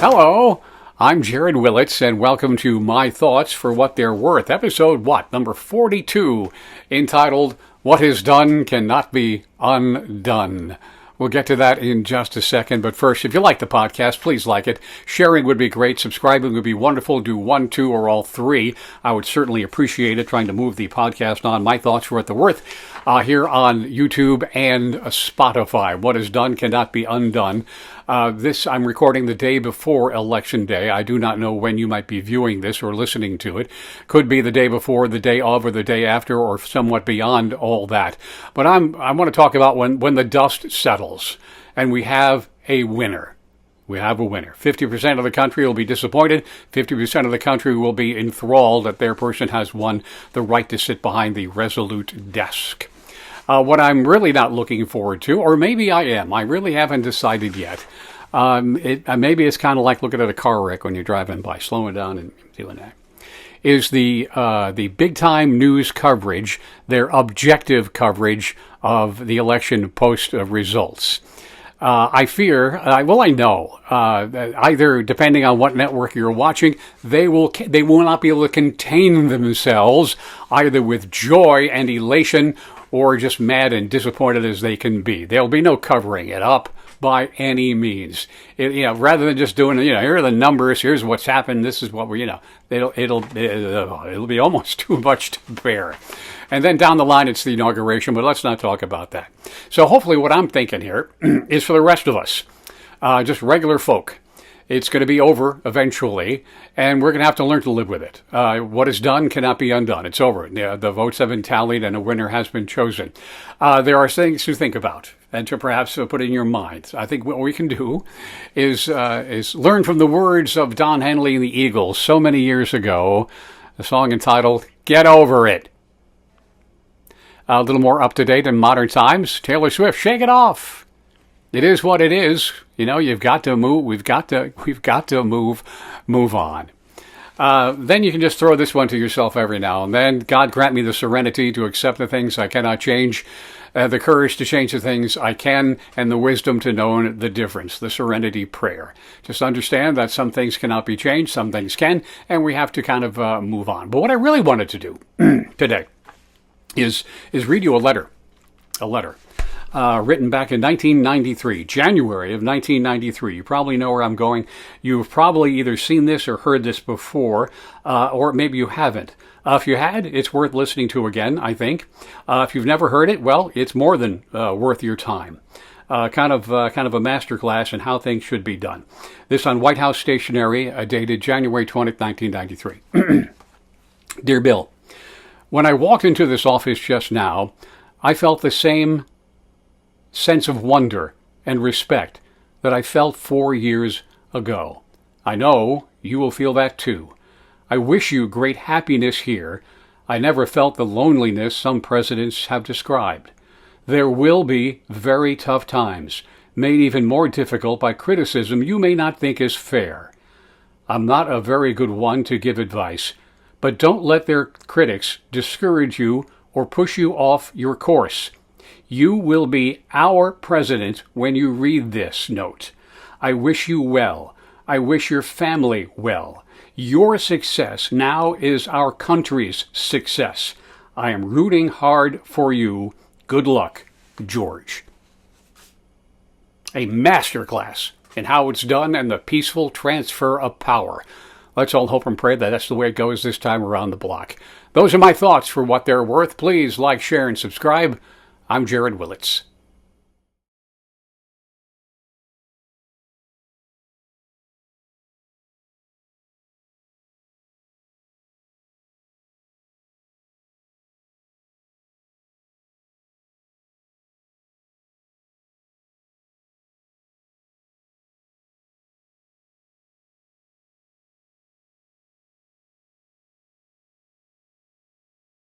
Hello, I'm Jared Willits, and welcome to My Thoughts for What They're Worth, episode number 42, entitled What Is Done Cannot Be Undone. We'll get to that in just a second, but first, if you like the podcast, please like it. Sharing would be great. Subscribing would be wonderful. Do 1, 2, or all 3. I would certainly appreciate it, trying to move the podcast on. My Thoughts for What They're Worth here on YouTube and Spotify. What is done cannot be undone. I'm recording the day before Election Day. I do not know when you might be viewing this or listening to it. Could be the day before, the day of, or the day after, or somewhat beyond all that. But I want to talk about when the dust settles and we have a winner. We have a winner. 50% of the country will be disappointed. 50% of the country will be enthralled that their person has won the right to sit behind the resolute desk. What I'm really not looking forward to, or maybe I am, I really haven't decided yet. Maybe it's kind of like looking at a car wreck when you're driving by, slowing down and doing that, is the big-time news coverage, their objective coverage of the election post-results. I know, either depending on what network you're watching, they will not be able to contain themselves either with joy and elation or just mad and disappointed as they can be. There'll be no covering it up by any means. Rather than just doing, here are the numbers, here's what's happened, this is what it'll be almost too much to bear. And then down the line, it's the inauguration, but let's not talk about that. So hopefully what I'm thinking here is for the rest of us, just regular folk. It's going to be over eventually, and we're going to have to learn to live with it. What is done cannot be undone. It's over. The votes have been tallied, and a winner has been chosen. There are things to think about and to perhaps put in your mind. I think what we can do is learn from the words of Don Henley and the Eagles so many years ago, a song entitled "Get Over It." A little more up to date in modern times. Taylor Swift, "Shake It Off." It is what it is. You've got to move. We've got to move on. Then you can just throw this one to yourself every now and then. God grant me the serenity to accept the things I cannot change, the courage to change the things I can, and the wisdom to know the difference, the serenity prayer. Just understand that some things cannot be changed, some things can, and we have to kind of move on. But what I really wanted to do today is read you a letter. Written back in 1993, January of 1993. You probably know where I'm going. You've probably either seen this or heard this before, or maybe you haven't. If you had, it's worth listening to again, I think. If you've never heard it, well, it's more than worth your time. Kind of a masterclass in how things should be done. This on White House stationery, dated January 20th, 1993. Dear Bill, when I walked into this office just now, I felt the same sense of wonder and respect that I felt 4 years ago. I know you will feel that too. I wish you great happiness here. I never felt the loneliness some presidents have described. There will be very tough times, made even more difficult by criticism you may not think is fair. I'm not a very good one to give advice, but don't let their critics discourage you or push you off your course. You will be our president when you read this note. I wish you well. I wish your family well. Your success now is our country's success. I am rooting hard for you. Good luck, George. A masterclass in how it's done and the peaceful transfer of power. Let's all hope and pray that that's the way it goes this time around the block. Those are my thoughts for what they're worth. Please like, share, and subscribe. I'm Jared Willits.